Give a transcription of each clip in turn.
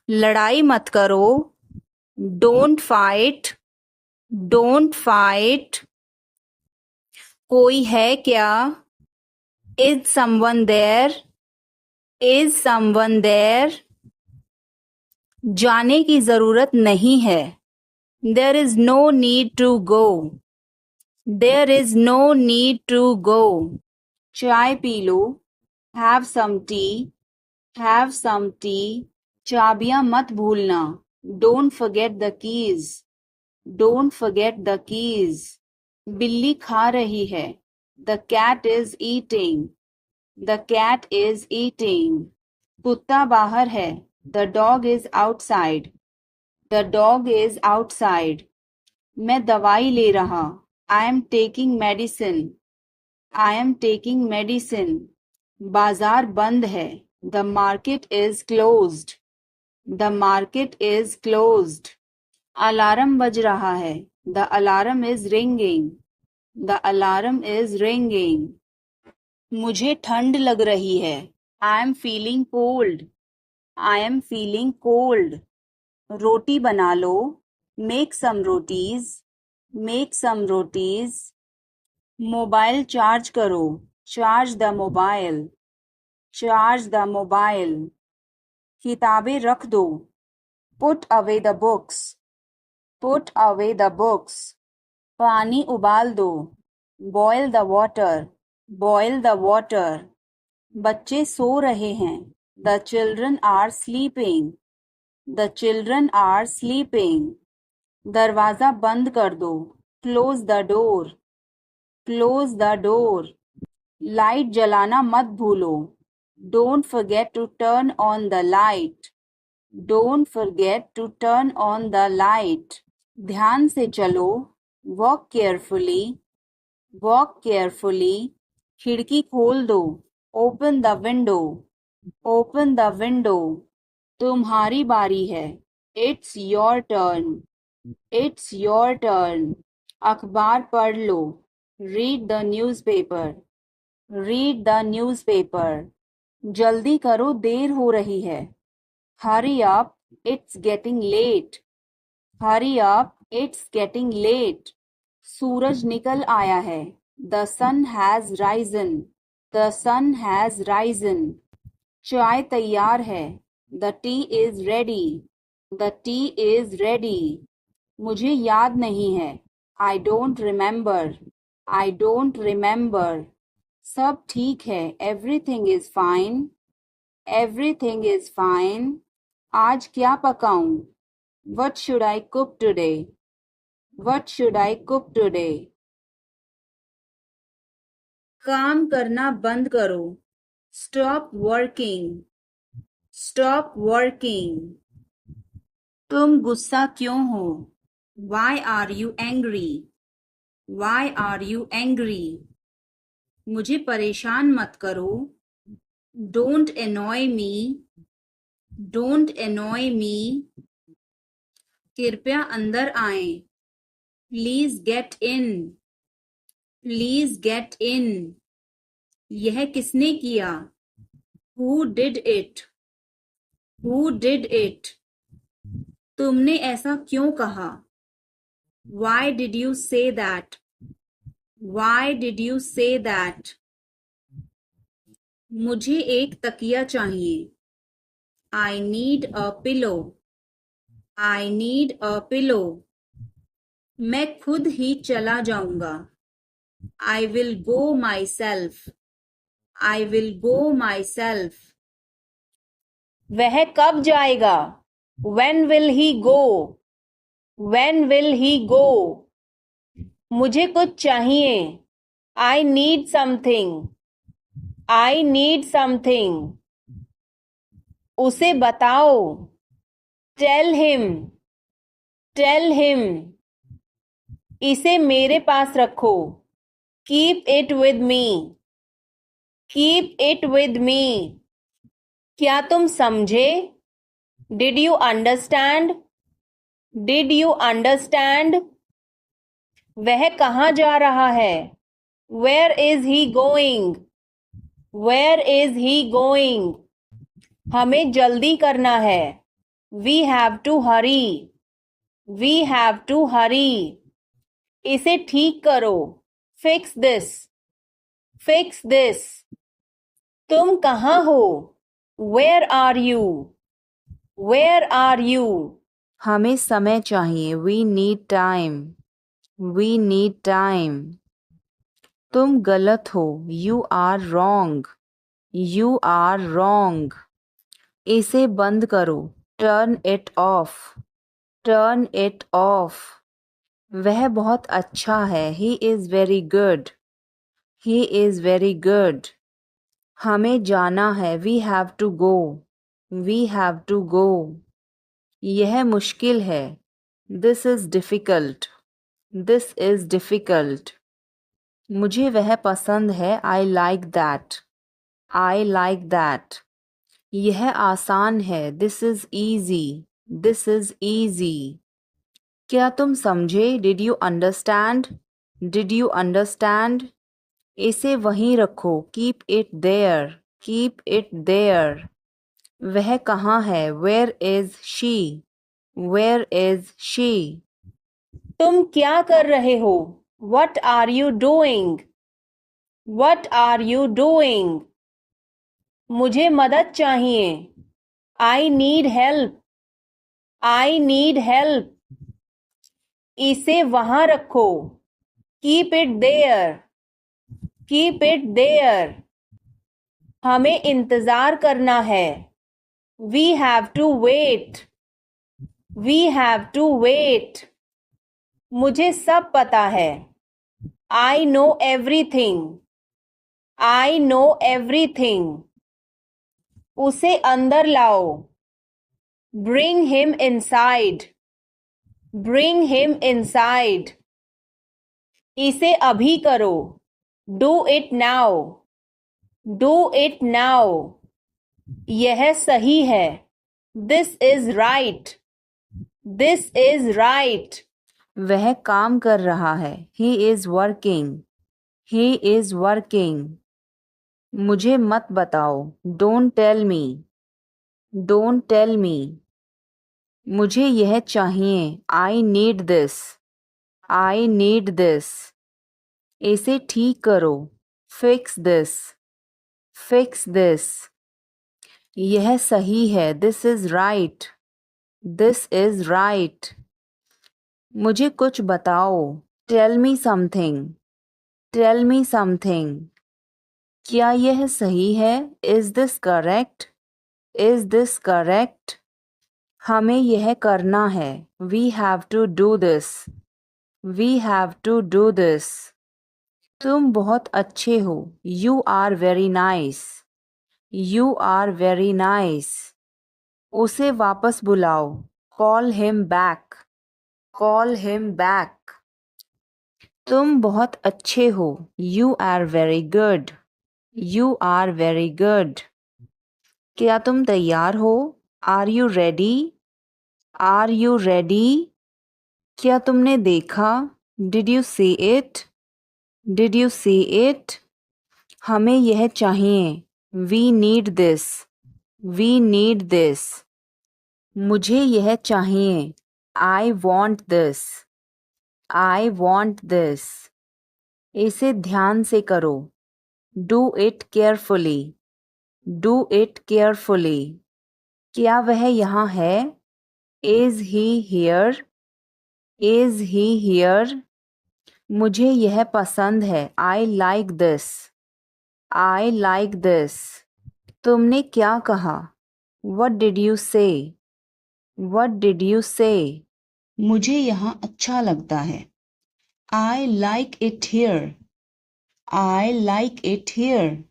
लड़ाई मत करो। Don't fight. Don't fight. कोई है क्या? Is someone there? Is someone there? जाने की जरूरत नहीं है। There is no need to go. There is no need to go. चाय पी लो। Have some tea. Have some tea. चाबियां मत भूलना। Don't forget the keys. Don't forget the keys. बिल्ली खा रही है। The cat is eating. The cat is eating. कुत्ता बाहर है। The dog is outside. The dog is outside. मैं दवाई ले रहा। I am taking medicine. I am taking medicine. बाजार बंद है। The market is closed. The market is closed. Alarm बज रहा है। The alarm is ringing. The alarm is ringing. मुझे ठंड लग रही है। I am feeling cold. I am feeling cold. रोटी बना लो। Make some rotis. Make some rotis. Mobile charge करो। Charge the mobile. Charge the mobile. किताबें रख दो। Put away the books. Put away the books. पानी उबाल दो। Boil the water. Boil the water. बच्चे सो रहे हैं। The children are sleeping. The children are sleeping. दरवाजा बंद कर दो। Close the door. Close the door. Light जलाना मत भूलो। Don't forget to turn on the light. Don't forget to turn on the light. ध्यान से चलो। Walk carefully. Walk carefully. खिड़की खोल दो। Open the window. Open the window. तुम्हारी बारी है। It's your turn. It's your turn. अखबार पढ़ लो। Read the newspaper. Read the newspaper. जल्दी करो, देर हो रही है। Hurry up, it's getting late. Hurry up, it's getting late. सूरज निकल आया है। The sun has risen. The sun has risen. चाय तैयार है। The tea is ready. The tea is ready. मुझे याद नहीं है। आई don't remember. I don't remember. सब ठीक है। Everything is fine. Everything is fine. आज क्या पकाऊं? What should I cook today? What should I cook today? काम करना बंद करो। Stop working. Stop working. तुम गुस्सा क्यों हो? Why are you angry? Why are you angry? मुझे परेशान मत करो। Don't annoy me. Don't annoy me. कृपया अंदर आएं। Please get in. Please get in. यह किसने किया? Who did it? Who did it? तुमने ऐसा क्यों कहा? Why did you say that? Why did you say that? मुझे एक तकिया चाहिए। I need a pillow. I need a pillow. मैं खुद ही चला जाऊंगा। I will go my self. I will go my self. वह कब जाएगा? When will he go? When will he go? मुझे कुछ चाहिए। I need something. I need something. उसे बताओ। Tell him. Tell him. इसे मेरे पास रखो। Keep it with me. Keep it with me. क्या तुम समझे? Did you understand? Did you understand? वह कहाँ जा रहा है? Where is he going? Where is he going? हमें जल्दी करना है। We have to hurry. We have to hurry. इसे ठीक करो. Fix this. Fix this. तुम कहाँ हो? Where are you? Where are you? हमें समय चाहिए. We need time. We need time. तुम गलत हो. You are wrong. You are wrong. इसे बंद करो. Turn it off. Turn it off. वह बहुत अच्छा है. He is very good. He is very good. हमें जाना है. We have to go. We have to go. यह मुश्किल है. This is difficult. This is difficult. मुझे वह पसंद है. I like that. I like that. यह आसान है. This is easy. This is easy. क्या तुम समझे? Did you understand? Did you understand? इसे वहीं रखो. Keep it there. Keep it there. वह कहाँ है? Where is she? Where is she? तुम क्या कर रहे हो? What are you doing? What are you doing? मुझे मदद चाहिए. I need help. I need help. इसे वहाँ रखो. Keep it there. Keep it there. हमें इंतज़ार करना है. We have to wait. We have to wait. मुझे सब पता है. I know everything. I know everything. उसे अंदर लाओ. Bring him inside. Bring him inside. इसे अभी करो. Do it now. Do it now. यह सही है. This is right. This is right. वह काम कर रहा है. He is working. He is working. मुझे मत बताओ. Don't tell me. Don't tell me. मुझे यह चाहिए. I need this. I need this. इसे ठीक करो. Fix this. Fix this. यह सही है. This is right. This is right. मुझे कुछ बताओ. Tell me something. Tell me something. क्या यह सही है? Is this correct? Is this correct? हमें यह करना है. We have to do this. We have to do this. तुम बहुत अच्छे हो. You are very nice. You are very nice. उसे वापस बुलाओ. Call him back. Call him back. तुम बहुत अच्छे हो. You are very good. You are very good. क्या तुम तैयार हो? Are you ready? Are you ready? क्या तुमने देखा? Did you see it? Did you see it? हमें यह चाहिए. We need this. We need this. मुझे यह चाहिए. I want this. I want this. इसे ध्यान से करो. Do it carefully. Do it carefully. क्या वह यहाँ है? Is he here? Is he here? मुझे यह पसंद है. I like this. I like this. तुमने क्या कहा? What did you say? What did you say? मुझे यहाँ अच्छा लगता है. I like it here. I like it here.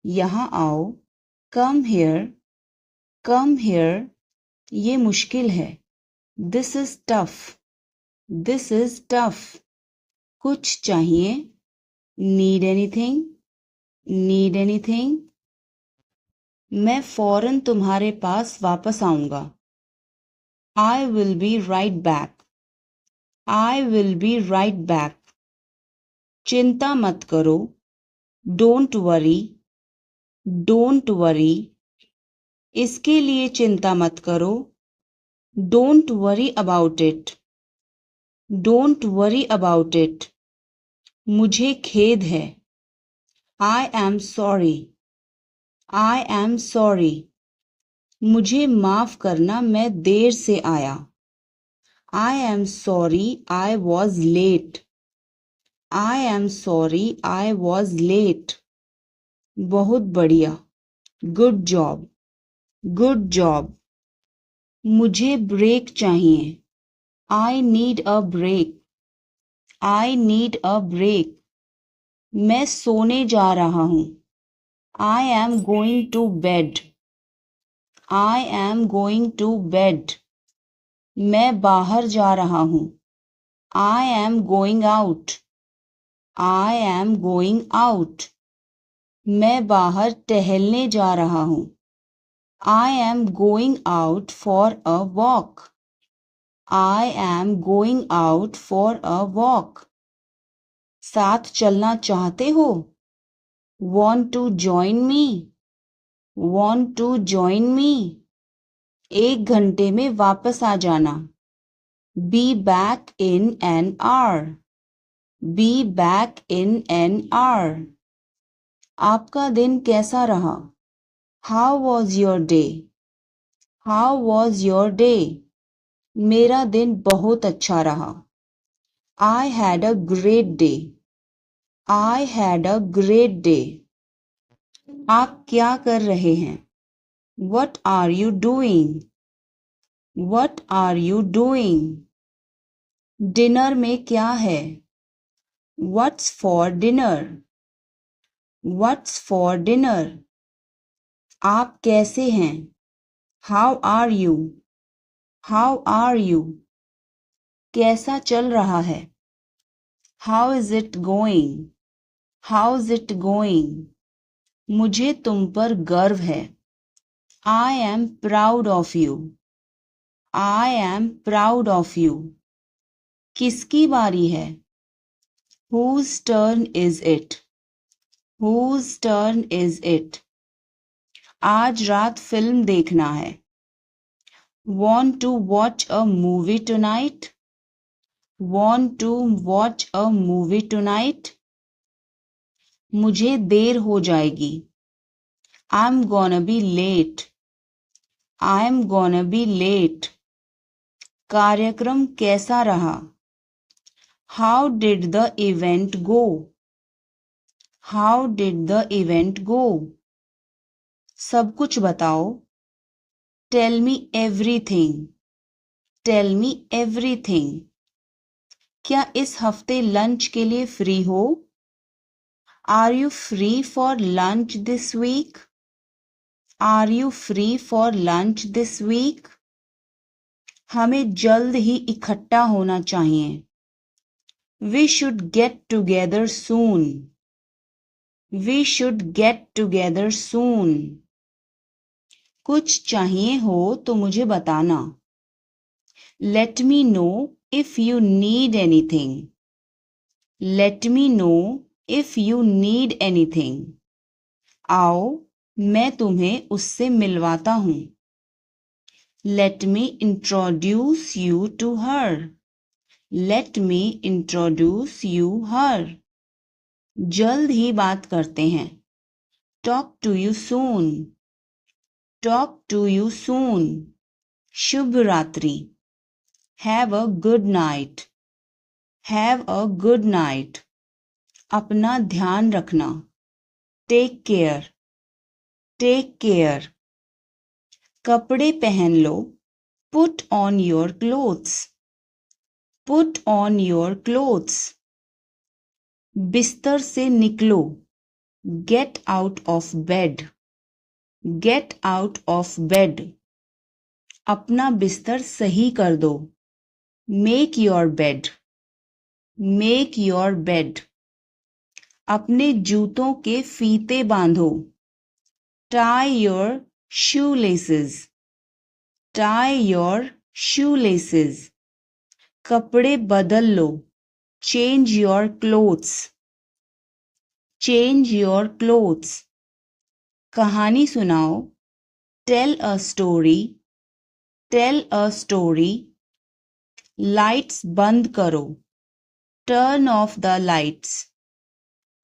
यहाँ आओ. Come here. Come here. ये मुश्किल है. This is tough. This is tough. कुछ चाहिए. Need anything? Need anything? मैं फौरन तुम्हारे पास वापस आऊँगा. I will be right back. I will be right back. चिंता मत करो. Don't worry. Don't worry. इसके लिए चिंता मत करो. Don't worry about it. Don't worry about it. मुझे खेद है. I am sorry. I am sorry. मुझे माफ करना मैं देर से आया. I am sorry I was late. I am sorry I was late. बहुत बढ़िया. Good job. Good job. मुझे ब्रेक चाहिए. I need a break. I need a break. मैं सोने जा रहा हूँ. I am going to bed. I am going to bed. मैं बाहर जा रहा हूँ. I am going out. I am going out. मैं बाहर टहलने जा रहा हूँ. I am going out for a walk. I am going out for a walk. साथ चलना चाहते हो? Want to join me? Want to join me? 1 घंटे में वापस आ जाना. Be back in an hour. Be back in an hour. आपका दिन कैसा रहा? How was your day? How was your day? मेरा दिन बहुत अच्छा रहा. I had a great day. I had a great day. आप क्या कर रहे हैं? What are you doing? What are you doing? Dinner में क्या है? What's for dinner? What's for dinner? आप कैसे हैं? How are you? How are you? कैसा चल रहा है? How is it going? How's it going? मुझे तुम पर गर्व है. I am proud of you. I am proud of you. किसकी बारी है? Whose turn is it? Whose turn is it? आज रात फिल्म देखना है. Want to watch a movie tonight? Want to watch a movie tonight? मुझे देर हो जाएगी. I'm gonna be late. I'm gonna be late. कार्यक्रम कैसा रहा? How did the event go? How did the event go? सब कुछ बताओ. Tell me everything. Tell me everything. क्या इस हफ्ते लंच के लिए फ्री हो? Are you free for lunch this week? Are you free for lunch this week? हमें जल्द ही इकट्ठा होना चाहिए. We should get together soon. We should get together soon. कुछ चाहिए हो तो मुझे बताना. Let me know if you need anything. Let me know if you need anything. आओ मैं तुम्हें उससे मिलवाता हूँ. Let me introduce you to her. Let me introduce you her. जल्द ही बात करते हैं. Talk to you soon. Talk to you soon. शुभ रात्रि. Have a good night. Have a good night. अपना ध्यान रखना. Take care. Take care. कपड़े पहन लो. Put on your clothes. Put on your clothes. बिस्तर से निकलो. Get out of bed. Get out of bed. अपना बिस्तर सही कर दो. Make your bed. Make your bed. अपने जूतों के फीते बांधो. Tie your shoelaces. Tie your shoelaces. कपड़े बदल लो. Change your clothes. Change your clothes. कहानी सुनाओ. Tell a story. Tell a story, lights बंद करो, turn off the lights,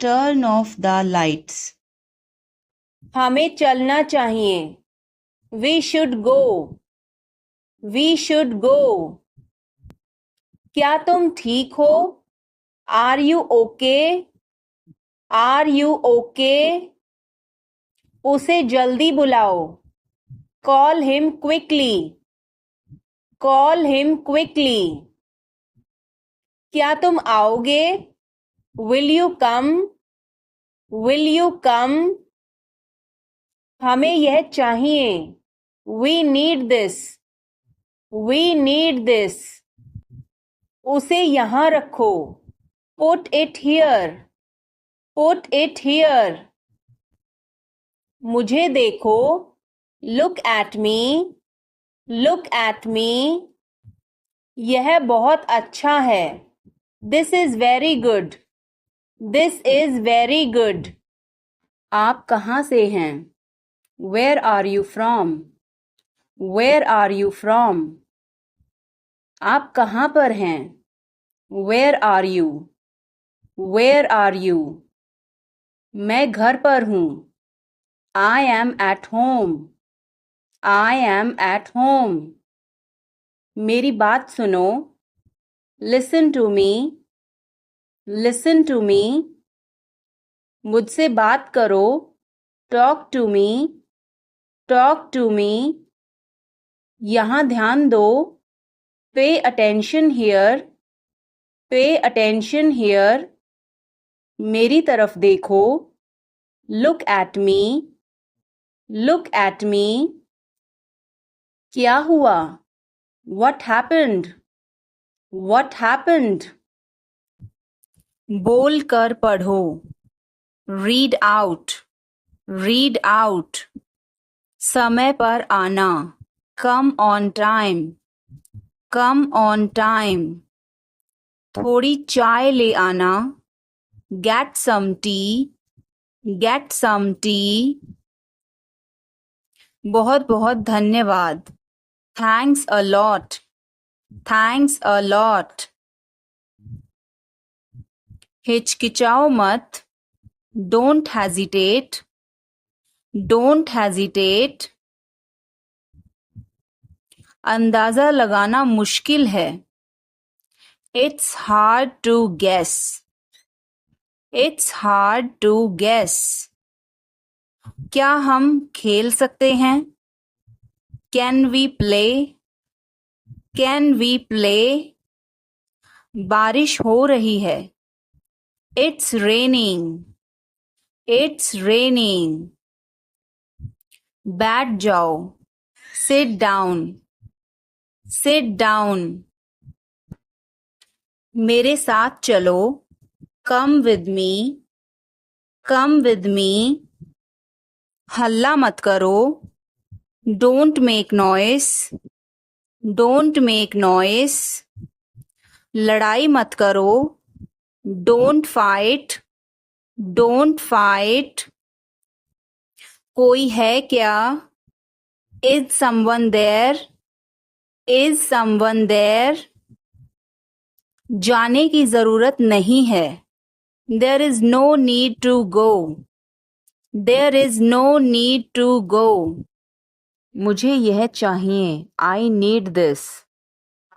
turn off the lights. हमें चलना चाहिए, we should go, we should go. क्या तुम ठीक हो, are you okay, are you okay. उसे जल्दी बुलाओ, call him quickly, call him quickly. क्या तुम आओगे, will you come, will you come. हमें यह चाहिए, we need this, we need this. उसे यहाँ रखो, put it here, put it here. मुझे देखो, look at me, look at me. यह बहुत अच्छा है, this is very good, this is very good. आप कहाँ से हैं, where are you from, where are you from. आप कहाँ पर हैं, where are you, where are you. मैं घर पर हूँ, I am at home, I am at home. मेरी बात सुनो, listen to me, listen to me. मुझसे बात करो, talk to me, talk to me. यहाँ ध्यान दो, pay attention here, pay attention here. मेरी तरफ देखो, look at me, look at me. क्या हुआ, व्हाट हैपेंड, व्हाट हैपेंड। बोल कर पढ़ो, रीड आउट, रीड आउट। समय पर आना, come on time, come on time. थोड़ी चाय ले आना, get some tea, get some tea. बहुत बहुत धन्यवाद, thanks a lot, thanks a lot. हिचकिचाओ मत, डोंट हेजिटेट, डोंट हेजिटेट। अंदाजा लगाना मुश्किल है, it's hard to guess, it's hard to guess. क्या हम खेल सकते हैं, can we play, can we play. बारिश हो रही है, इट्स रेनिंग, इट्स रेनिंग। बैठ जाओ, सिट डाउन, सिट डाउन। मेरे साथ चलो, come with me, come with me. हल्ला मत करो, don't make noise, don't make noise. लड़ाई मत करो, डोंट फाइट, डोंट फाइट। कोई है क्या, is someone there, is someone there. जाने की जरूरत नहीं है, there is no need to go, there is no need to go. मुझे यह चाहिए, I need this,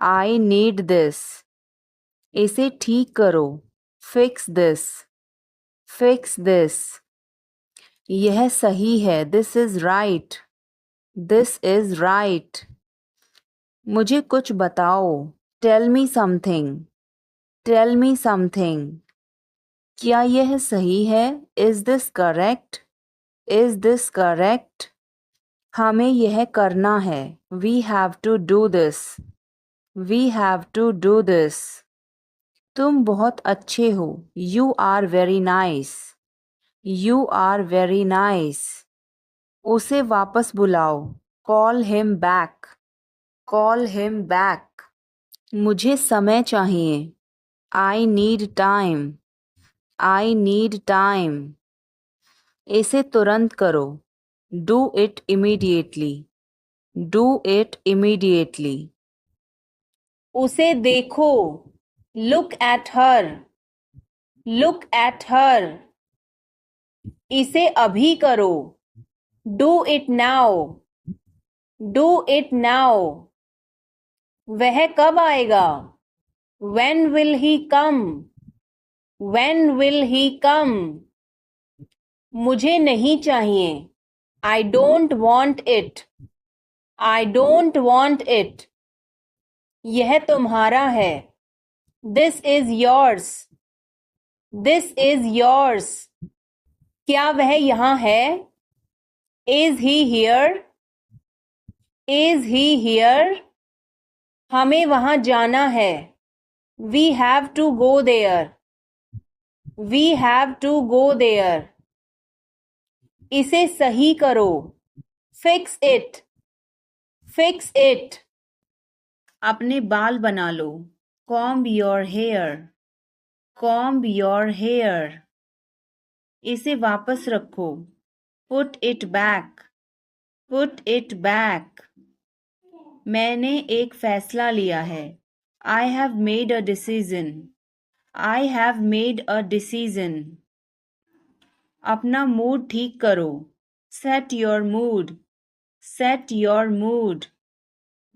I need this. इसे ठीक करो, फिक्स दिस, फिक्स दिस। यह सही है, this is right, this is right. मुझे कुछ बताओ, tell me something, tell me something. क्या यह सही है, is this correct, is this correct. हमें यह करना है, we have to do this, we have to do this. तुम बहुत अच्छे हो, you are very nice, you are very nice. उसे वापस बुलाओ, call him back, call him back. मुझे समय चाहिए, I need time, I need time. इसे तुरंत करो, do it immediately, Do it immediately. उसे देखो. Look at her. Look at her. इसे अभी करो. Do it now. Do it now. वह कब आएगा? When will he come? When will he come? मुझे नहीं चाहिए. I don't want it. I don't want it. यह तुम्हारा है. This is yours. This is yours. क्या वह यहाँ है? Is he here? Is he here? हमें वहाँ जाना है. We have to go there. We have to go there. इसे सही करो. Fix it. Fix it. अपने बाल बना लो. Comb your hair. Comb your hair. इसे वापस रखो. Put it back. Put it back. मैंने एक फैसला लिया है. I have made a decision. I have made a decision. अपना मूड ठीक करो. Set your mood. Set your mood.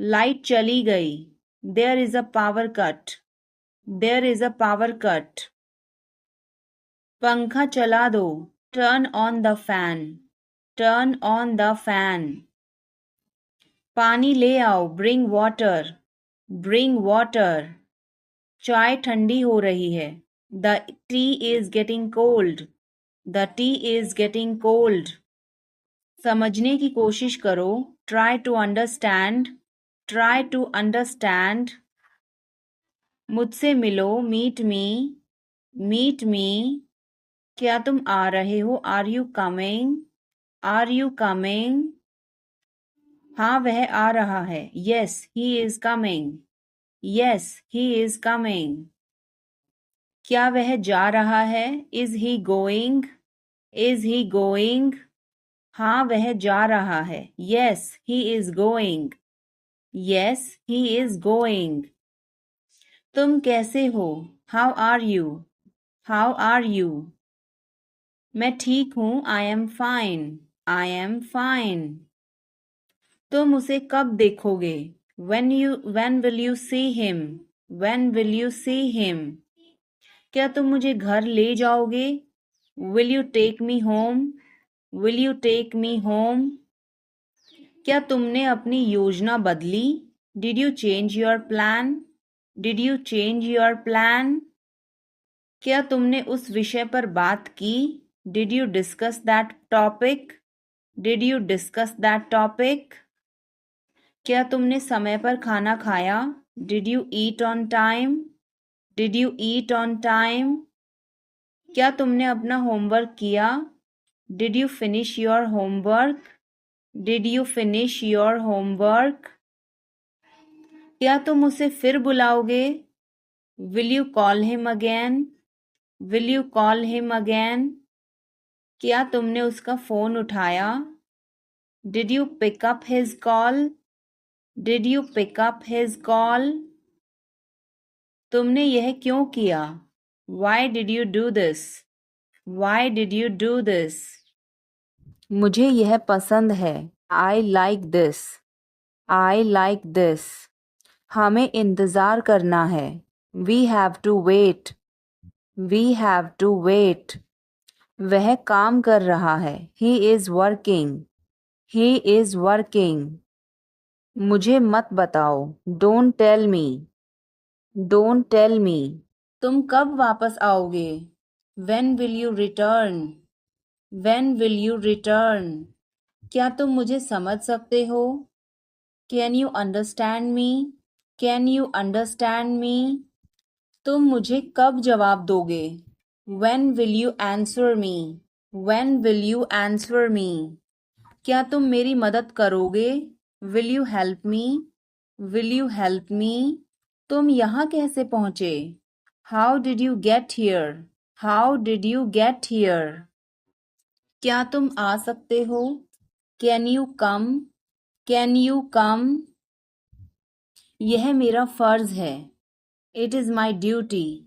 Light चली गई. There is a power cut. There is a power cut. पंखा चला दो. Turn on the fan. Turn on the fan. पानी ले आओ. Bring water. Bring water. चाय ठंडी हो रही है. The tea is getting cold. The tea is getting cold. समझने की कोशिश करो. Try to understand. Try to understand. मुझसे मिलो. Meet me. Meet me. क्या तुम आ रहे हो? Are you coming? Are you coming? हाँ वह आ रहा है. Yes, he is coming. Yes, he is coming. क्या वह जा रहा है? Is he going? Is he going? हाँ वह जा रहा है. Yes, he is going. Yes, he is going. तुम कैसे हो? How are you? How are you? मैं ठीक हूँ. I am fine. I am fine. तुम उसे कब देखोगे? When will you see him? When will you see him? क्या तुम मुझे घर ले जाओगे? Will you take me home? Will you take me home? क्या तुमने अपनी योजना बदली? Did you change your plan? Did you change your plan? क्या तुमने उस विषय पर बात की? Did you discuss that topic? Did you discuss that topic? क्या तुमने समय पर खाना खाया? Did you eat on time? Did you eat on time? क्या तुमने अपना होमवर्क किया? Did you finish your homework? Did you finish your homework? क्या तुम उसे फिर बुलाओगे? Will you call him again? Will you call him again? क्या तुमने उसका फोन उठाया? Did you pick up his call? Did you pick up his call? तुमने यह क्यों किया? Why did you do this? Why did you do this? मुझे यह पसंद है. I like this. I like this. हमें इंतज़ार करना है. We have to wait. We have to wait. वह काम कर रहा है. He is working. He is working. मुझे मत बताओ. Don't tell me. Don't tell me. तुम कब वापस आओगे? When will you return? When will you return? क्या तुम मुझे समझ सकते हो? Can you understand me? Can you understand me? तुम मुझे कब जवाब दोगे? When will you answer me? When will you answer me? क्या तुम मेरी मदद करोगे? Will you help me? Will you help me? तुम यहाँ कैसे पहुँचे? How did you get here? How did you get here? क्या तुम आ सकते हो? Can you come? Can you come? यह मेरा फर्ज है। It is my duty.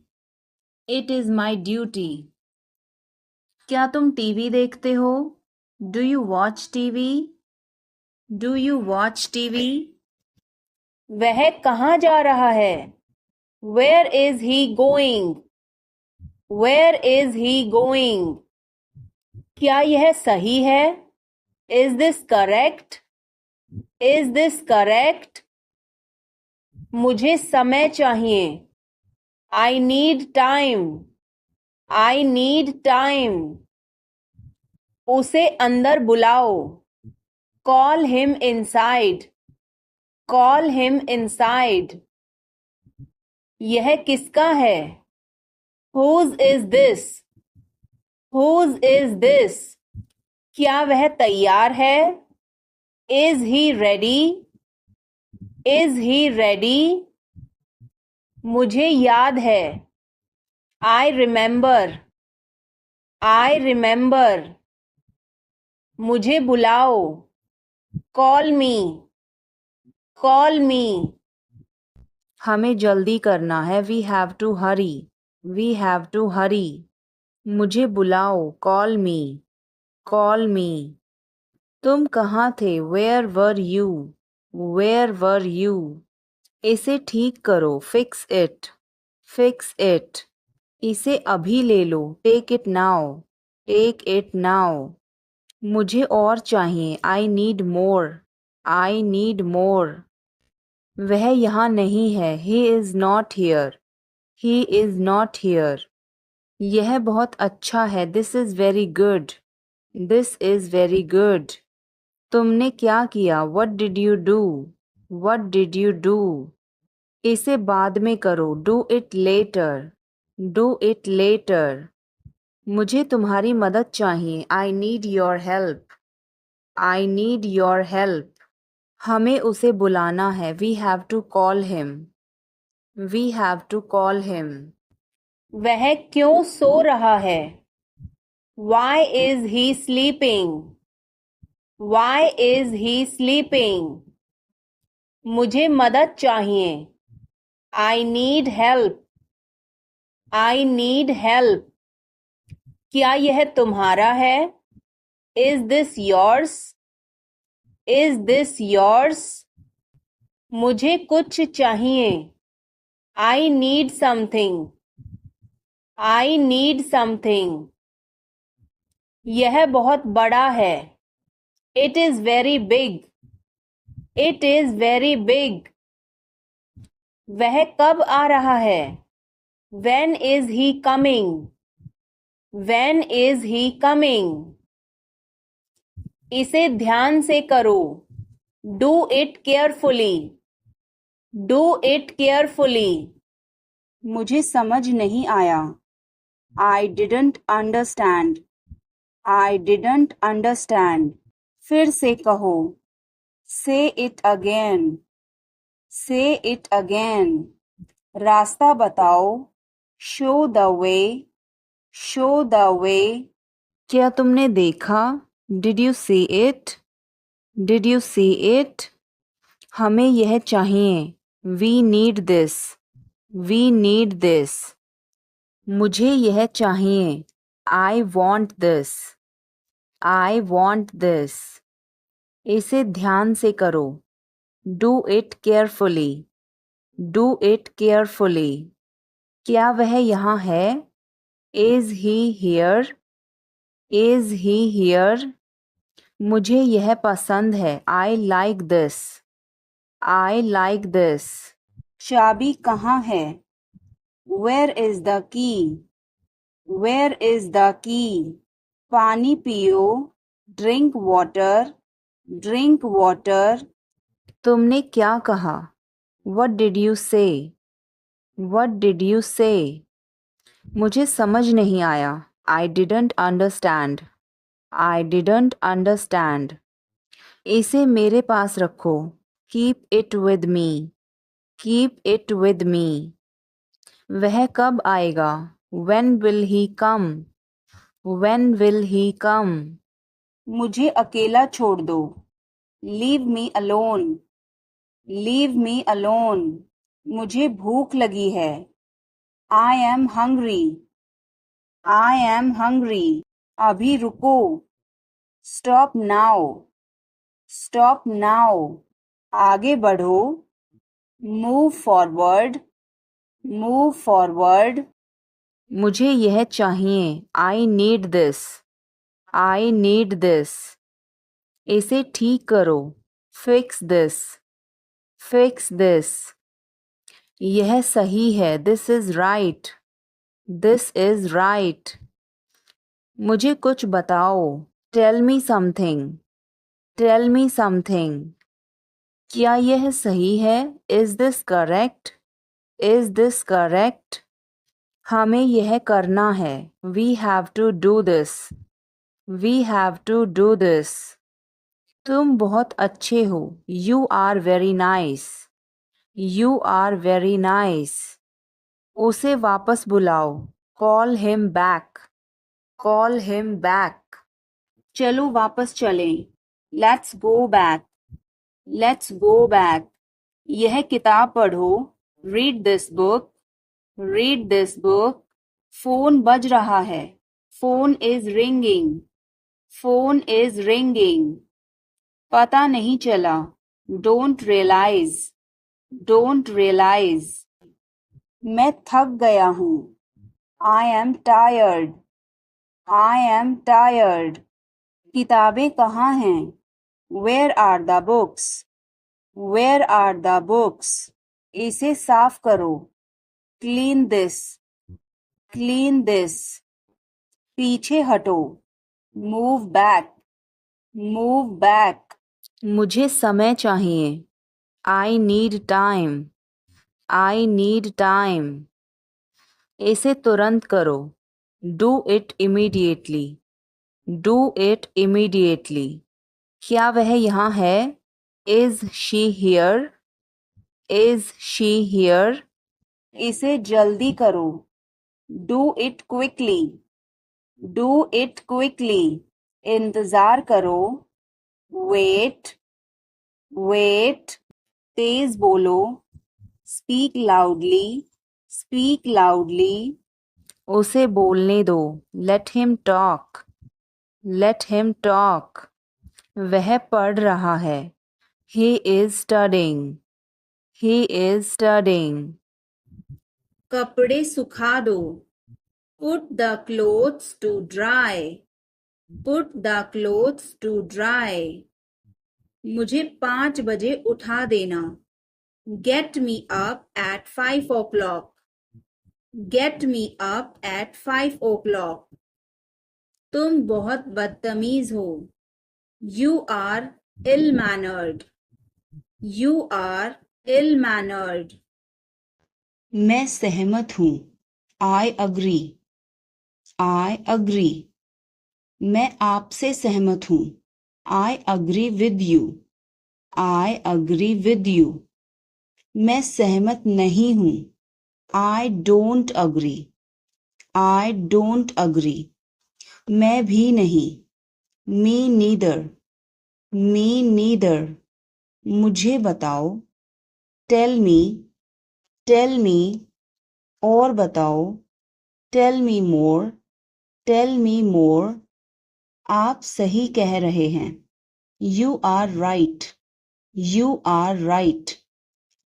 It is my duty. क्या तुम टीवी देखते हो? Do you watch TV? Do you watch TV? वह कहाँ जा रहा है? Where is he going? Where is he going? क्या यह सही है? Is this correct? Is this correct? मुझे समय चाहिए। I need time. I need time. उसे अंदर बुलाओ। Call him inside. Call him inside. यह किसका है? Whose is this? Whose is this? क्या वह तैयार है? Is he ready? Is he ready? मुझे याद है। I remember. I remember. मुझे बुलाओ। Call me. Call me. हमें जल्दी करना है। We have to hurry. We have to hurry. मुझे बुलाओ। Call me. Call me. तुम कहाँ थे? Where were you? Where were you? इसे ठीक करो। Fix it. Fix it. इसे अभी ले लो। Take it now. Take it now. मुझे और चाहिए। I need more. I need more. वह यहाँ नहीं है। He is not here. He is not here. यह बहुत अच्छा है। This is very good. This is very good. तुमने क्या किया? What did you do? What did you do? इसे बाद में करो। Do it later. Do it later. मुझे तुम्हारी मदद चाहिए। I need your help. I need your help. हमें उसे बुलाना है। We have to call him. We have to call him. वह क्यों सो रहा है? Why is he sleeping? Why is he sleeping? मुझे मदद चाहिए। I need help. I need help. क्या यह तुम्हारा है? Is this yours? Is this yours? मुझे कुछ चाहिए। I need something. I need something. यह बहुत बड़ा है। It is very big. It is very big. वह कब आ रहा है? When is he coming? When is he coming? इसे ध्यान से करो। Do it carefully. Do it carefully. मुझे समझ नहीं आया। I didn't understand. I didn't understand. फिर से कहो। Say it again. Say it again. रास्ता बताओ। Show the way. Show the way. क्या तुमने देखा? Did you see it? Did you see it? हमें यह चाहिए। We need this. We need this. मुझे यह चाहिए। I want this. I want this. इसे ध्यान से करो। Do it carefully. Do it carefully. क्या वह यहाँ है? Is he here? Is he here? मुझे यह पसंद है। I like this. I like this. चाबी कहाँ है? Where is the key? Where is the key? पानी पियो। Drink water. Drink water. तुमने क्या कहा? What did you say? What did you say? मुझे समझ नहीं आया। I didn't understand. I didn't understand. इसे मेरे पास रखो। Keep it with me. Keep it with me. वह कब आएगा? When will he come? When will he come? मुझे अकेला छोड़ दो। Leave me alone, leave me alone. मुझे भूख लगी है। I am hungry, I am hungry. अभी रुको। Stop now, stop now. आगे बढ़ो। Move forward, move forward. मुझे यह चाहिए। I need this, I need this. इसे ठीक करो। Fix this, fix this. यह सही है। This is right, this is right. मुझे कुछ बताओ। Tell me something, tell me something. क्या यह सही है? Is this correct, is this correct? हमें यह करना है। We have to do this, we have to do this. तुम बहुत अच्छे हो। You are very nice, you are very nice. उसे वापस बुलाओ। Call him back, call him back. चलो वापस चलें। Let's go back, let's go back. यह किताब पढ़ो। Read this book, read this book. Phone बज रहा है। Phone is ringing, phone is ringing. पता नहीं चला। Don't realise, don't realise. मैं थक गया हूँ। I am tired, I am tired. किताबें कहाँ हैं? Where are the books, where are the books. इसे साफ करो। Clean this, clean this. पीछे हटो। Move back, move back. मुझे समय चाहिए। I need time, I need time. इसे तुरंत करो। Do it immediately, do it immediately. क्या वह यहाँ है? Is she here, is she here? इसे जल्दी करो। Do it quickly, do it quickly. इंतजार करो। Wait, wait. तेज बोलो। Speak loudly, speak loudly. उसे बोलने दो। Let him talk, let him talk. वह पढ़ रहा है। He is studying, he is studying. कपड़े सुखा दो। Put the clothes to dry, put the clothes to dry. मुझे 5 बजे उठा देना। Get me up at 5 o'clock, get me up at 5 o'clock। तुम बहुत बदतमीज हो। You are ill mannered, you are ill mannered. मैं सहमत हूँ। I agree, I agree. मैं आपसे सहमत हूँ। I agree with you, I agree with you. मैं सहमत नहीं हूँ। I don't agree, I don't agree. मैं भी नहीं। Me neither, me neither. मुझे बताओ। Tell me, tell me. और बताओ। Tell me more, tell me more. आप सही कह रहे हैं। You are right, you are right.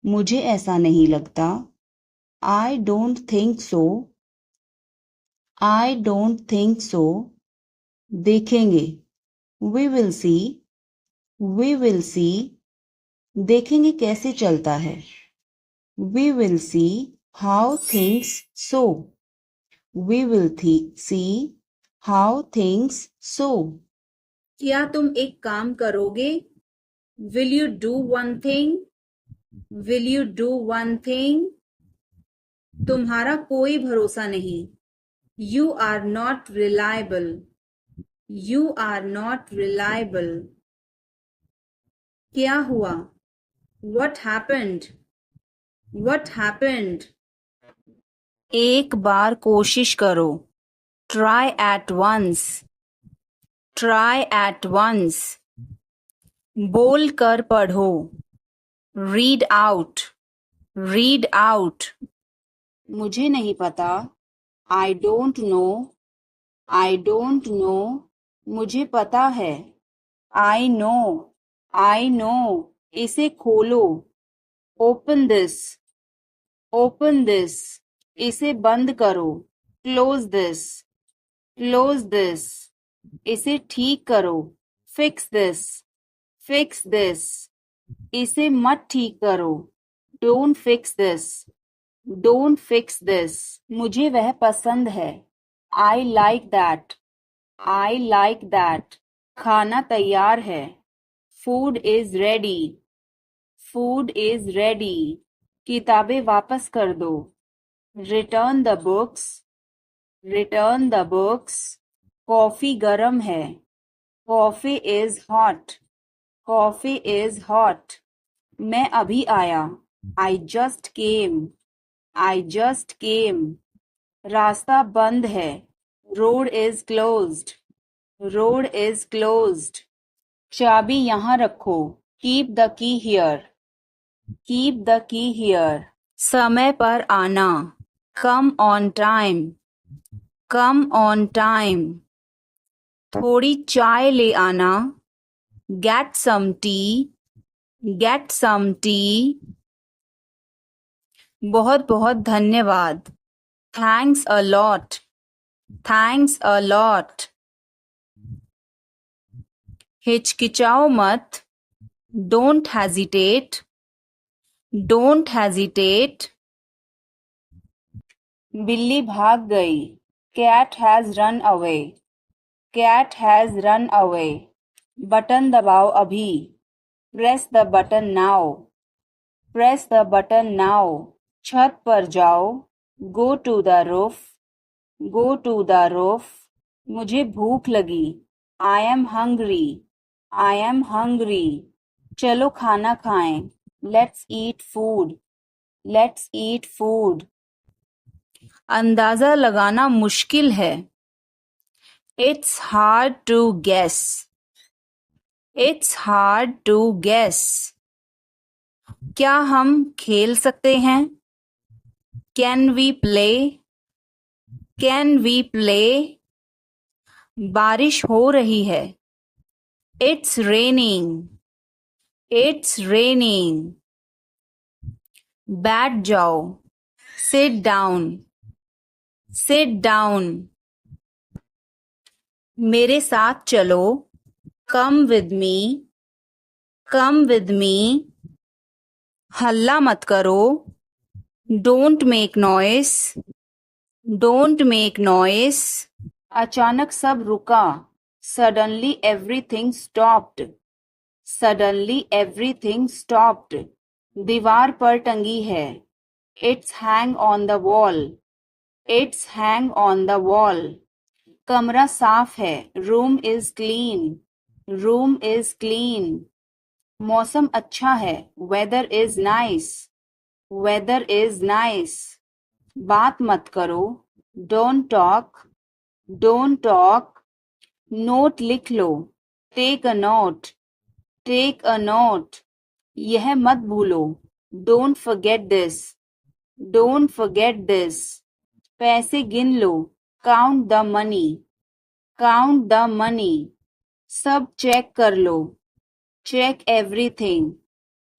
मुझे ऐसा नहीं लगता। I don't think so, I don't think so. देखेंगे। We will see, we will see. देखेंगे कैसे चलता है। We will see how things so, we will see how things so. क्या तुम एक काम करोगे? Will you do one thing, will you do one thing? तुम्हारा कोई भरोसा नहीं। You are not reliable, you are not reliable. क्या हुआ? What happened? What happened? एक बार कोशिश करो। Try at once, try at once। बोल कर पढ़ो. Read out. Read out. मुझे नहीं पता. I don't know. I don't know. मुझे पता है. I know. I know. इसे खोलो. Open this. Open this. इसे बंद करो. Close this. Close this. इसे ठीक करो. Fix this. Fix this. इसे मत ठीक करो. Don't fix this. Don't fix this. मुझे वह पसंद है. I like that. I like that. खाना तैयार है. Food is ready. Food is ready. किताबें वापस कर दो. Return the books. Return the books. Coffee गरम है. Coffee is hot. Coffee is hot. मैं अभी आया. I just came. I just came. रास्ता बंद है. Road is closed. Road is closed. चाबी यहाँ रखो. Keep the key here. Keep the key here. समय पर आना. Come on time. Come on time. थोड़ी चाय ले आना. Get some tea. Get some tea. बहुत बहुत धन्यवाद. Thanks a lot. Thanks a lot. हिचकिचाओ मत. Don't hesitate. Don't hesitate. बिल्ली भाग गई. Cat has run away. Cat has run away. Button दबाओ अभी. Press the button now. Press the button now. छत पर जाओ. Go to the roof. Go to the roof. मुझे भूख लगी. I am hungry. I am hungry. चलो खाना खाएं. Let's eat food. Let's eat food. अंदाजा लगाना मुश्किल है. It's hard to guess. It's hard to guess. क्या हम खेल सकते हैं? Can we play? Can we play? बारिश हो रही है. It's raining. It's raining. बैठ जाओ. Sit down. Sit down. मेरे साथ चलो. Come with me. Come with me. हल्ला मत करो. Don't make noise. Don't make noise. अचानक सब रुका. Suddenly everything stopped. Suddenly everything stopped. दीवार पर टंगी है. It's hang on the wall. It's hang on the wall. कमरा साफ है. Room is clean. Room is clean. मौसम अच्छा है. Weather is nice. Weather is nice. बात मत करो. Don't talk. Don't talk. Note लिख लो. Take a note. Take a note. यह मत भूलो. Don't forget this. Don't forget this. पैसे गिन लो. Count the money. Count the money. सब चेक कर लो. Check everything.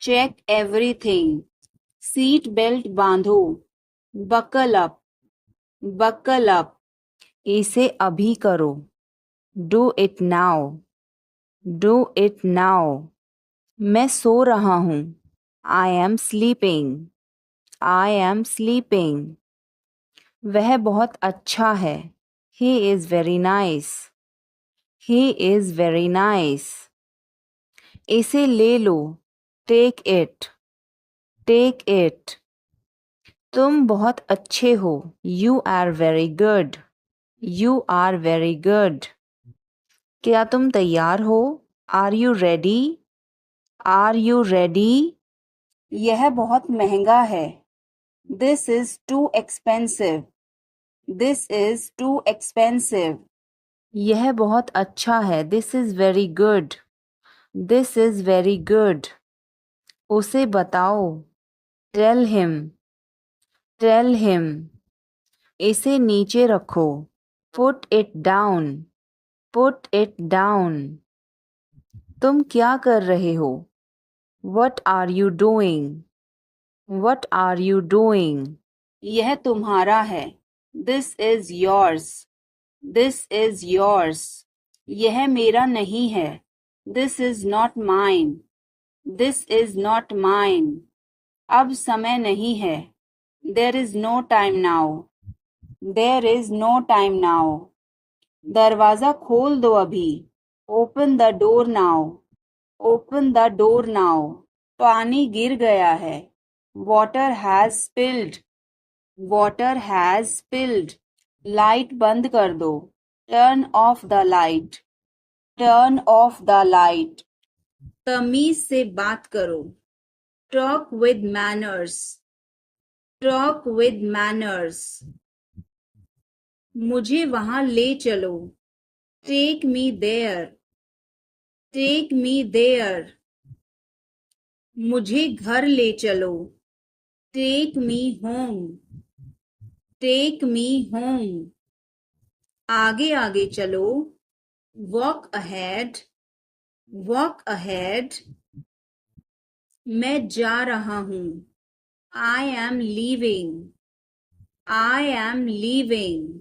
Check everything. Seat belt बांधो. Buckle up. Buckle up. इसे अभी करो. Do it now. Do it now. मैं सो रहा हूँ. I am sleeping. I am sleeping. वह बहुत अच्छा है. He is very nice. He is very nice. इसे ले लो. Take it. Take it. तुम बहुत अच्छे हो. You are very good. You are very good. क्या तुम तैयार हो? Are you ready? Are you ready? यह बहुत महंगा है. This is too expensive. This is too expensive. यह बहुत अच्छा है. This is very good. This is very good. उसे बताओ. Tell him. Tell him. इसे नीचे रखो. Put it down. Put it down. तुम क्या कर रहे हो? What are you doing? What are you doing? यह तुम्हारा है. This is yours. This is yours. यह मेरा नहीं है. This is not mine. This is not mine. अब समय नहीं है. There is no time now. There is no time now. दरवाजा खोल दो अभी. Open the door now. Open the door now. पानी गिर गया है. Water has spilled. Water has spilled. Light बंद कर दो. Turn off the light. Turn off the light. तमीज से बात करो. Talk with manners. Talk with manners. मुझे वहां ले चलो. Take me there. Take me there. मुझे घर ले चलो. Take me home. Take me home. आगे आगे चलो. Walk ahead. Walk ahead. मैं जा रहा हूं. I am leaving. I am leaving.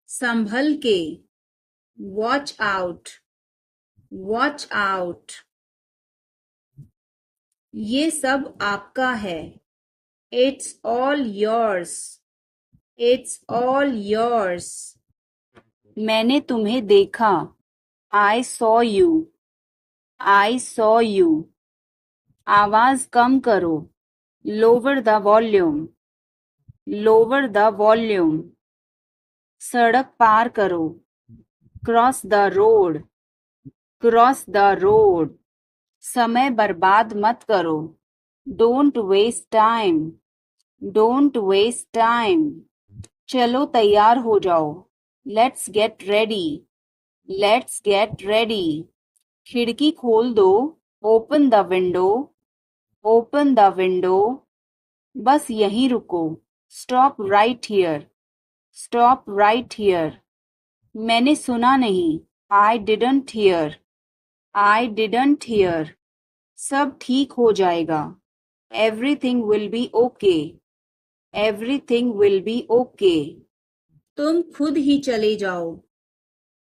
संभल के. Watch out. Watch out. ये सब आपका है. It's all yours. It's all yours. मैंने तुम्हें देखा. I saw you. I saw you. आवाज कम करो. Lower the volume. Lower the volume. सड़क पार करो. Cross the road. Cross the road. समय बर्बाद मत करो. Don't waste time. Don't waste time. चलो तैयार हो जाओ. Let's get ready. Let's get ready. खिड़की खोल दो. Open the window. Open the window. बस यहीं रुको. Stop right here. Stop right here. मैंने सुना नहीं. I didn't here. I didn't here. सब ठीक हो जाएगा. Everything will be okay. Everything will be okay. तुम खुद ही चले जाओ.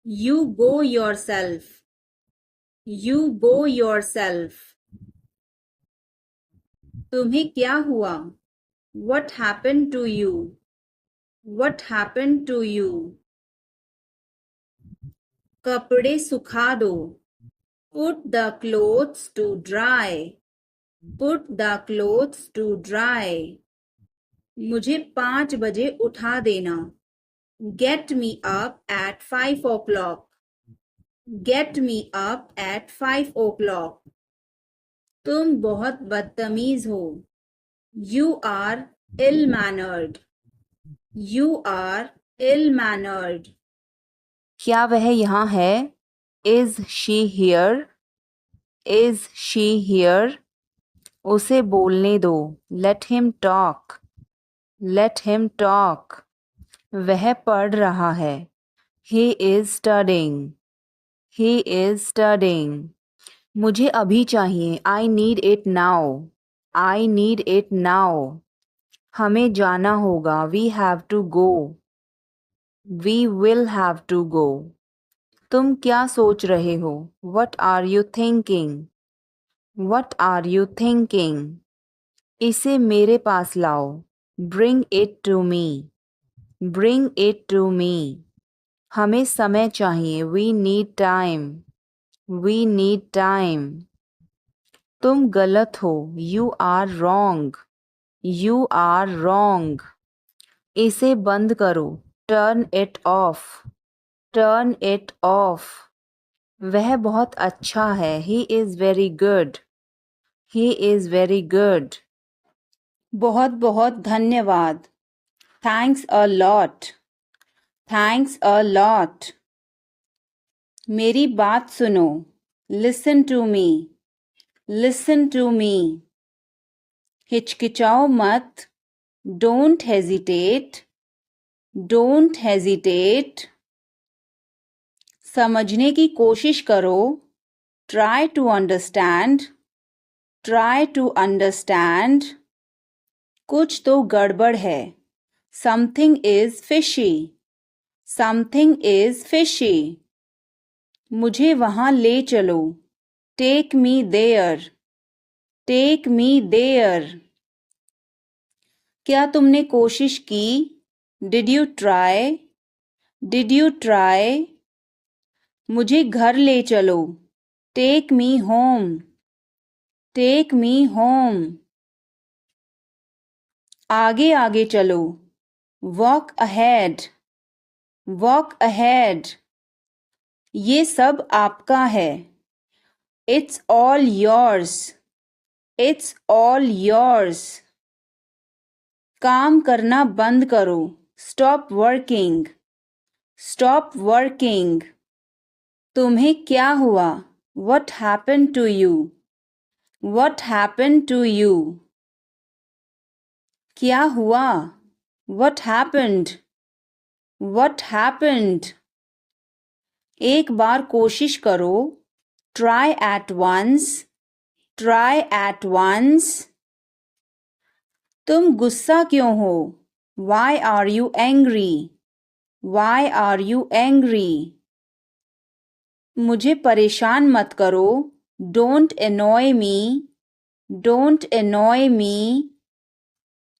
You go yourself. You go yourself. तुम्हें क्या हुआ? What happened to you? What happened to you? कपड़े सुखा दो. Put the clothes to dry. Put the clothes to dry. मुझे 5 बजे उठा देना. Get me up at 5 o'clock. Get me up at 5 o'clock. तुम बहुत बदतमीज हो. You are ill-mannered. You are ill-mannered. क्या वह यहाँ है? Is she here? Is she here? उसे बोलने दो. Let him talk. Let him talk. वह पढ़ रहा है. He is studying. He is studying. मुझे अभी चाहिए. I need it now. I need it now. हमें जाना होगा. We have to go. We will have to go. तुम क्या सोच रहे हो? What are you thinking? What are you thinking? इसे मेरे पास लाओ. Bring it to me. Bring it to me. हमें समय चाहिए. We need time. We need time. तुम गलत हो. You are wrong. You are wrong. इसे बंद करो. Turn it off. Turn it off. वह बहुत अच्छा है. He is very good. He is very good. बहुत बहुत धन्यवाद. Thanks a lot. Thanks a lot. मेरी बात सुनो. Listen to me, listen to me. हिचकिचाओ मत, डोंट हेजिटेट, डोंट हेजिटेट। समझने की कोशिश करो, try to understand, try to understand. कुछ तो गड़बड़ है, something is fishy, something is fishy. मुझे वहां ले चलो, take me there, take me there. क्या तुमने कोशिश की, did you try, did you try. मुझे घर ले चलो, take me home, take me home. आगे आगे चलो, वॉक अहेड, वॉक अहेड। ये सब आपका है, it's all yours, it's all yours. काम करना बंद करो, स्टॉप वर्किंग, स्टॉप वर्किंग। तुम्हें क्या हुआ, what happened to you, what happened to you. क्या हुआ, व्हाट हैपेंड, व्हाट हैपेंड। एक बार कोशिश करो, try at once, try at once. तुम गुस्सा क्यों हो, why are you angry, why are you angry. मुझे परेशान मत करो, don't annoy me, don't annoy me.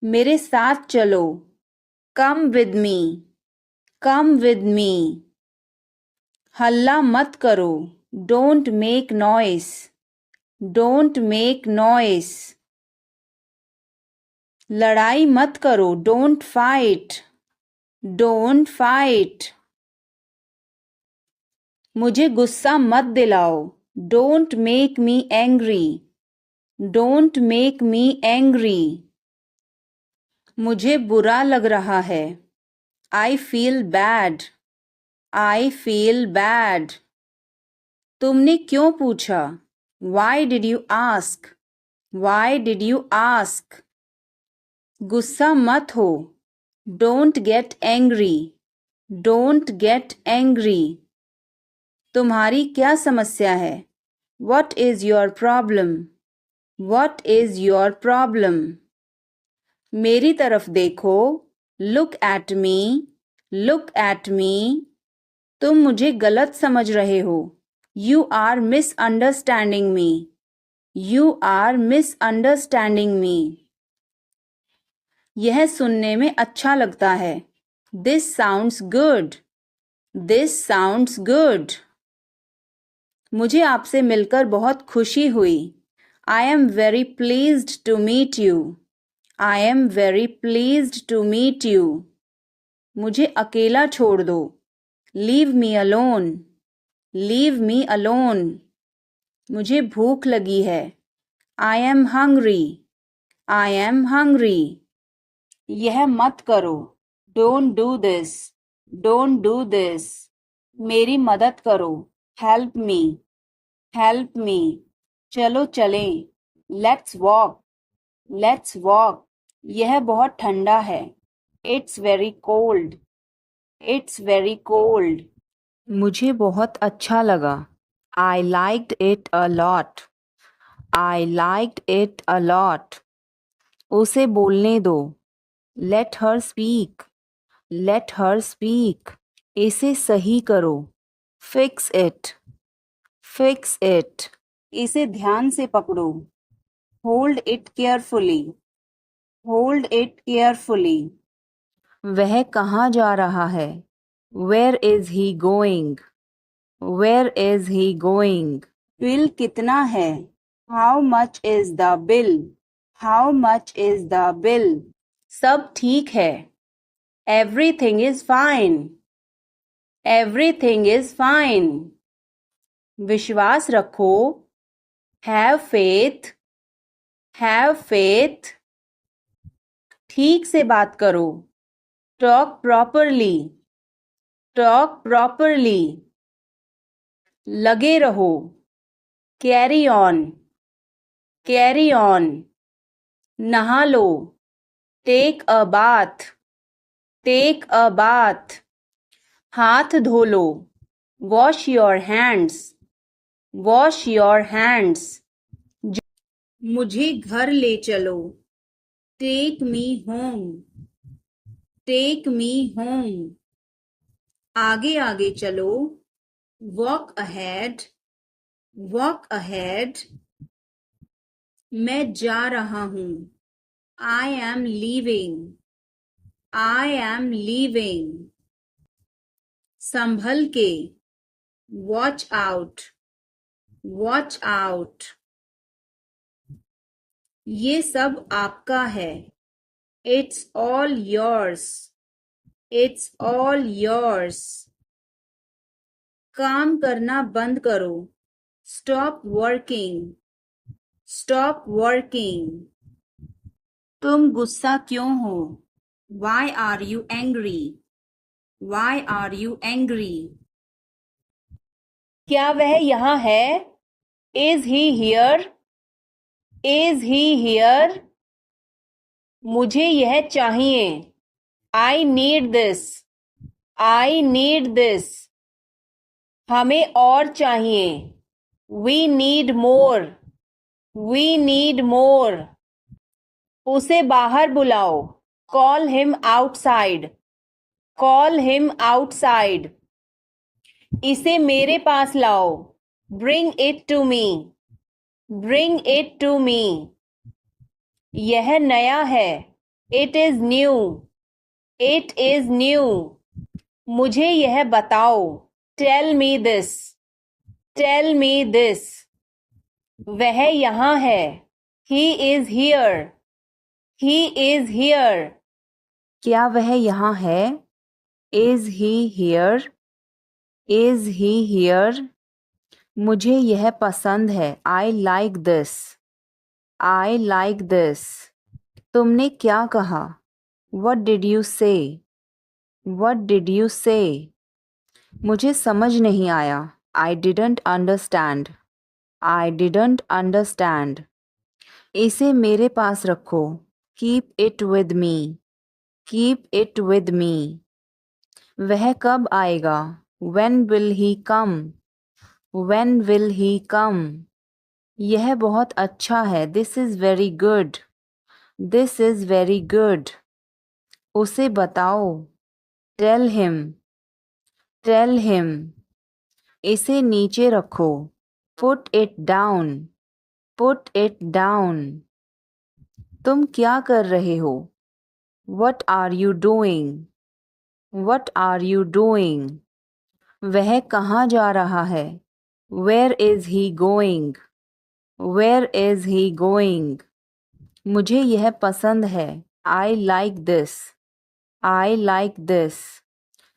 मेरे साथ चलो, come with me, come with me. हल्ला मत करो, don't make noise, don't make noise. लड़ाई मत करो, डोंट फाइट, डोंट फाइट। मुझे गुस्सा मत दिलाओ, don't make me angry, don't make me angry. मुझे बुरा लग रहा है, I feel bad, I feel bad. तुमने क्यों पूछा, why did you ask, why did you ask. गुस्सा मत हो, don't get angry, don't get angry. तुम्हारी क्या समस्या है, what is your problem, what is your problem. मेरी तरफ देखो, look at me, look at मी। तुम मुझे गलत समझ रहे हो, you are misunderstanding me, you are misunderstanding me. यह सुनने में अच्छा लगता है, this sounds good, this sounds good. मुझे आपसे मिलकर बहुत खुशी हुई, I am very pleased to meet you, I am very pleased to meet you. मुझे अकेला छोड़ दो, leave me alone, leave me alone. मुझे भूख लगी है, I am hungry, I am hungry. यह मत करो, don't do this, don't do this. मेरी मदद करो, हेल्प मी, हेल्प मी। चलो चलें, लेट्स वॉक, लेट्स वॉक। यह बहुत ठंडा है, it's very cold, it's very cold. मुझे बहुत अच्छा लगा, I liked it a lot, I liked it a lot. उसे बोलने दो, let her speak, let her speak. इसे सही करो, फिक्स इट, फिक्स इट। इसे ध्यान से पकड़ो, hold it carefully, hold it carefully. वह कहाँ जा रहा है, where is he going, where is he going. Bill कितना है, how much is the bill, how much is the bill. सब ठीक है, everything is fine, everything is fine. विश्वास रखो, हैव फेथ, हैव फेथ। ठीक से बात करो, टॉक प्रॉपरली, टॉक प्रॉपरली। लगे रहो, कैरी ऑन, कैरी ऑन। नहा लो, take a bath, take a bath. हाथ धो लो, wash your hands, wash your hands. मुझे घर ले चलो, take me home, take me home. आगे आगे चलो, वॉक अहेड, वॉक अहेड। मैं जा रहा हूँ, I am leaving, I am leaving. संभल के, वॉच आउट, वॉच आउट। ये सब आपका है, it's all yours, it's all yours. काम करना बंद करो, स्टॉप वर्किंग, स्टॉप वर्किंग। तुम गुस्सा क्यों हो, why are you angry, why are you angry. क्या वह यहाँ है, is he here, is he here. मुझे यह चाहिए, I need this, I need this. हमें और चाहिए, we need more, we need more. उसे बाहर बुलाओ, call him outside, call him outside. इसे मेरे पास लाओ, bring it to me, bring it to me. यह नया है, it is new, it is new. मुझे यह बताओ, tell me this, tell me this. वह यहाँ है, he is here, he is here. क्या वह यहाँ है, is he here, is he here. मुझे यह पसंद है, I like this, I like this. तुमने क्या कहा, what did you say, what did you say. मुझे समझ नहीं आया, I didn't understand, I didn't understand. इसे मेरे पास रखो, keep it with me, keep it with मी। वह कब आएगा, when will he come, when will he come. यह बहुत अच्छा है, this is very good, this is very good. उसे बताओ, टेल हिम, टेल हिम। इसे नीचे रखो, put it down, put it down. तुम क्या कर रहे हो, what are you doing, what are you doing. वह कहाँ जा रहा है, where is he going, where is he going. मुझे यह पसंद है, I like this, I like this.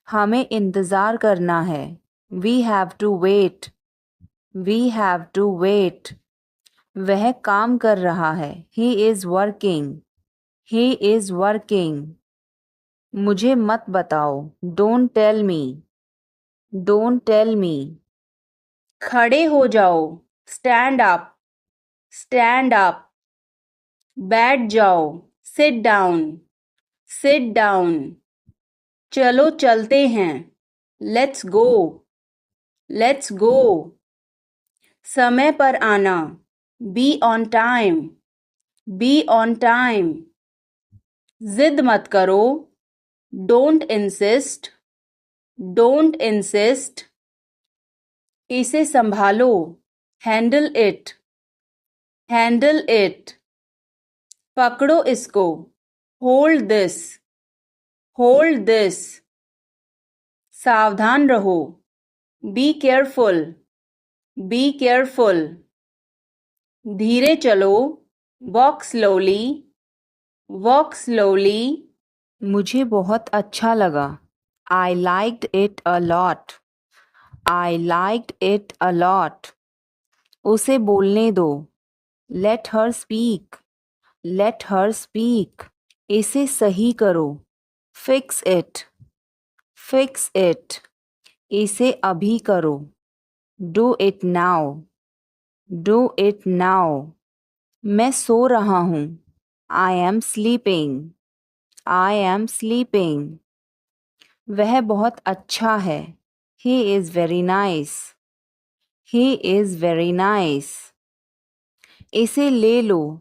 हमें इंतज़ार करना है, we have to wait, we have to wait. वह काम कर रहा है, he is working, he is working. मुझे मत बताओ, don't tell me, don't tell me. खड़े हो जाओ, स्टैंड अप, स्टैंड अप। बैठ जाओ, सिट डाउन, सिट डाउन। चलो चलते हैं, लेट्स गो, लेट्स गो। समय पर आना, be on time, be on time. जिद मत करो, डोंट इंसिस्ट, डोंट इंसिस्ट। इसे संभालो, हैंडल इट, हैंडल इट। पकड़ो इसको, होल्ड दिस, होल्ड दिस। सावधान रहो, बी केयरफुल, बी केयरफुल। धीरे चलो, वॉक स्लोली, वॉक स्लोली। मुझे बहुत अच्छा लगा, I liked it a lot, I liked it a lot. उसे बोलने दो, let her speak, let her speak. इसे सही करो, फिक्स इट, फिक्स इट। इसे अभी करो, do it now, do it now. मैं सो रहा हूँ। I am sleeping. I am sleeping. वह बहुत अच्छा है। He is very nice. He is very nice. इसे ले लो।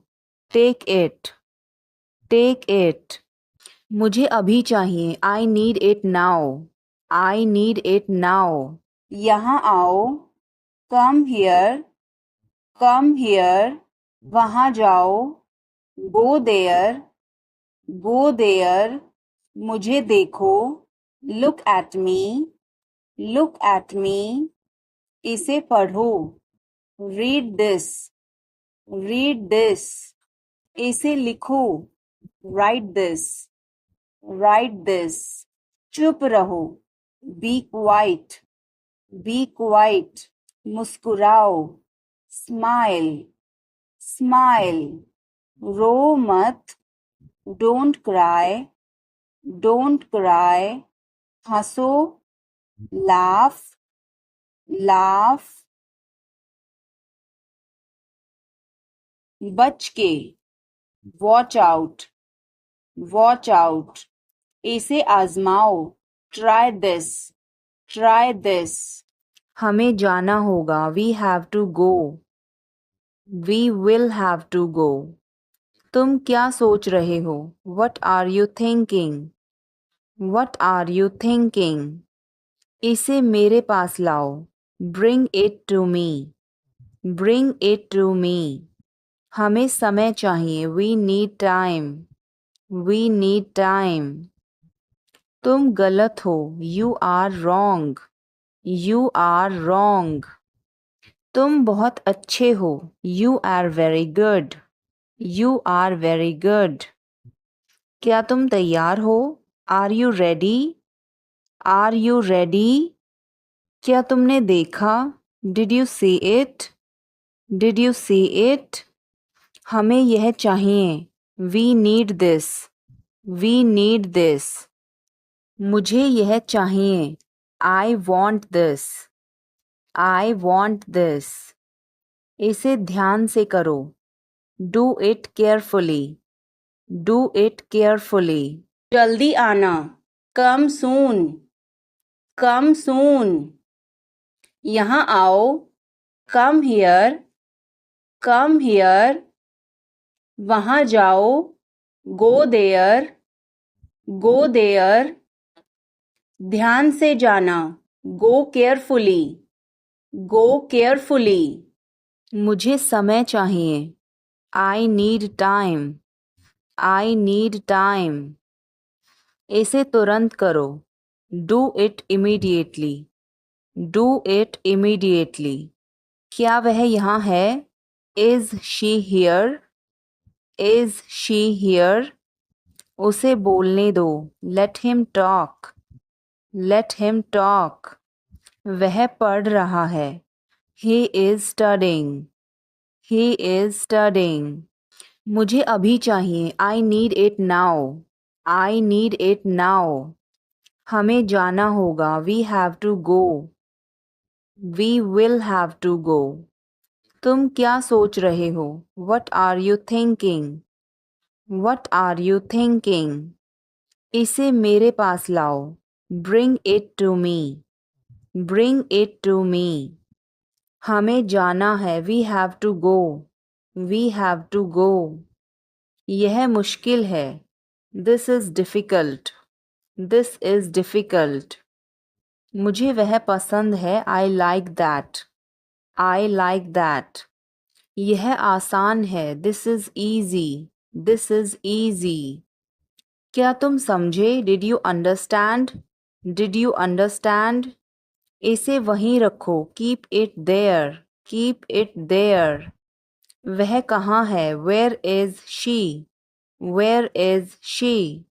Take it. Take it. मुझे अभी चाहिए। I need it now. I need it now. यहाँ आओ। Come here. Come here. वहाँ जाओ। Go there. Go there. मुझे देखो। Look at me. Look at मी। इसे पढ़ो। Read this. Read this. इसे लिखो। Write this. Write this. चुप रहो। Be quiet. Be quiet. मुस्कुराओ। स्माइल। स्माइल। रो मत। Don't cry. Don't cry. हंसो। लाफ। लाफ। बच के। Watch out. Watch out. इसे आजमाओ। Try this. Try this. हमें जाना होगा। We have to go. We will have to go. तुम क्या सोच रहे हो? What are you thinking? What are you thinking? इसे मेरे पास लाओ। Bring it to me. Bring it to me. हमें समय चाहिए। We need time. We need time. तुम गलत हो। You are wrong. You are wrong. तुम बहुत अच्छे हो। You are very good. You are very good. क्या तुम तैयार हो? Are you ready? Are you ready? क्या तुमने देखा? Did you see it? Did you see it? हमें यह चाहिए। We need this. We need this. मुझे यह चाहिए। I want this. I want this. इसे ध्यान से करो। Do it carefully. Do it carefully. जल्दी आना। Come soon. Come soon. यहाँ आओ। Come here. Come here. वहाँ जाओ। Go there. Go there. ध्यान से जाना। Go carefully. Go carefully. मुझे समय चाहिए। I need time. I need time. इसे तुरंत करो। Do it immediately. Do it immediately. क्या वह यहाँ है? Is she here? Is she here? उसे बोलने दो। Let him talk. Let him talk. वह पढ़ रहा है। He is studying. He is studying. मुझे अभी चाहिए। I need it now. I need it now. हमें जाना होगा। We have to go. We will have to go. तुम क्या सोच रहे हो? What are you thinking? What are you thinking? इसे मेरे पास लाओ। Bring it to me. Bring it to me. हमें जाना है। We have to go. We have to go. यह मुश्किल है। This is difficult. This is difficult. मुझे वह पसंद है। I like that. I like that. यह आसान है। This is easy. This is easy. क्या तुम समझे? Did you understand? Did you understand? इसे वहीं रखो। Keep it there. Keep it there. वह कहाँ है? Where is she? Where is she?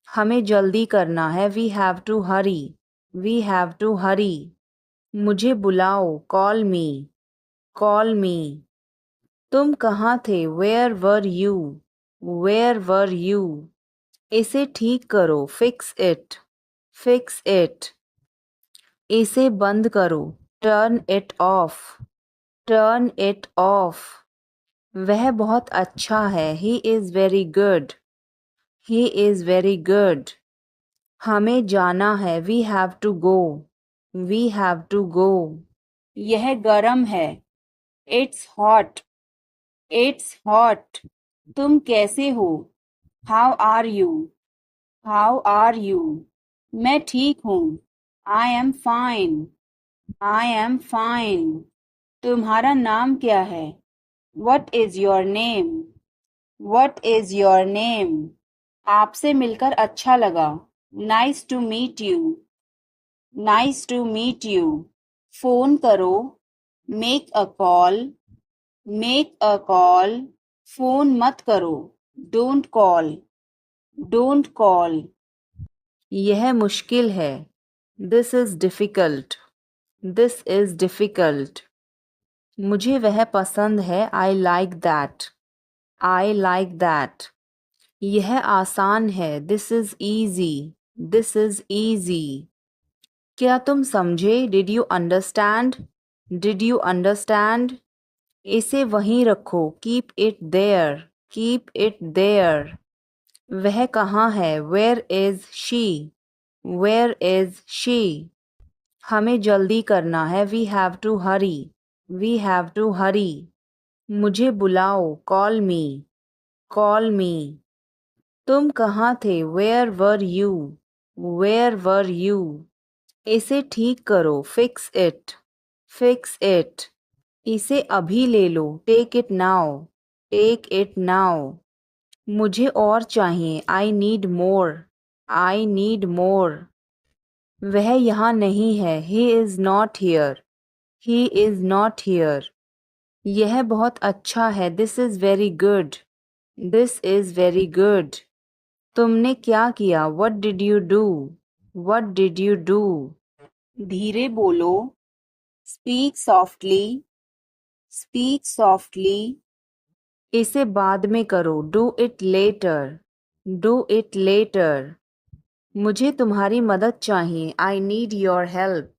हमें जल्दी करना है। We have to hurry. We have to hurry. मुझे बुलाओ। Call me. Call me. तुम कहाँ थे? Where were you? Where were you? इसे ठीक करो। Fix it. Fix it. इसे बंद करो। Turn it off. Turn it off. वह बहुत अच्छा है। He is very good. He is very good. हमें जाना है। We have to go. We have to go. यह गर्म है। It's hot. It's hot. तुम कैसे हो? How are you? How are you? मैं ठीक हूँ। I am fine. I am fine. तुम्हारा नाम क्या है? What is your name? What is your name? आपसे मिलकर अच्छा लगा। Nice to meet you. Nice to meet you. Phone करो। Make a call. Make a call. Phone मत करो। Don't call. Don't call. यह मुश्किल है। This is difficult. This is difficult. मुझे वह पसंद है। I like that. I like that. यह आसान है। This is easy. This is easy. क्या तुम समझे? Did you understand? Did you understand? इसे वहीं रखो। Keep it there. Keep it there. वह कहाँ है? Where is she? Where is she? हमें जल्दी करना है। We have to hurry. We have to hurry. मुझे बुलाओ। Call me. Call me. तुम कहाँ थे? Where were you? Where were you? इसे ठीक करो। Fix it. Fix it. इसे अभी ले लो। Take it now. Take it now. मुझे और चाहिए। I need more. I need more. वह यहाँ नहीं है। He is not here. He is not here. यह बहुत अच्छा है। This is very good. This is very good. तुमने क्या किया? What did you do? What did you do? धीरे बोलो। Speak softly. Speak softly. इसे बाद में करो। Do it later. Do it later. मुझे तुम्हारी मदद चाहिए। I need your help.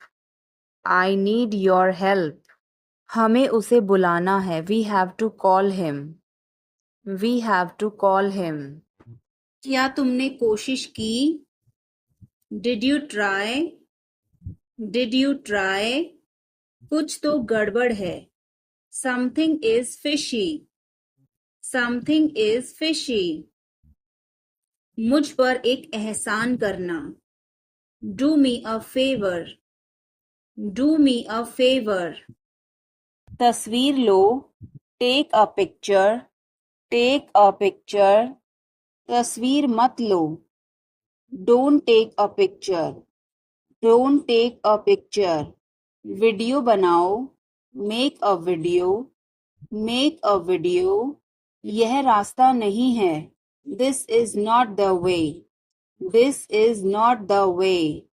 I need your help. हमें उसे बुलाना है। We have to call him. We have to call him. क्या तुमने कोशिश की? Did you try? Did you try? कुछ तो गड़बड़ है। Something is fishy. Something is fishy. मुझ पर एक एहसान करना। Do me a favor. Do me a favor. तस्वीर लो। Take a picture. Take a picture. तस्वीर मत लो। Don't take a picture. Don't take a picture. Video बनाओ। Make a video. Make a video. यह रास्ता नहीं है। This is not the way. This is not the way.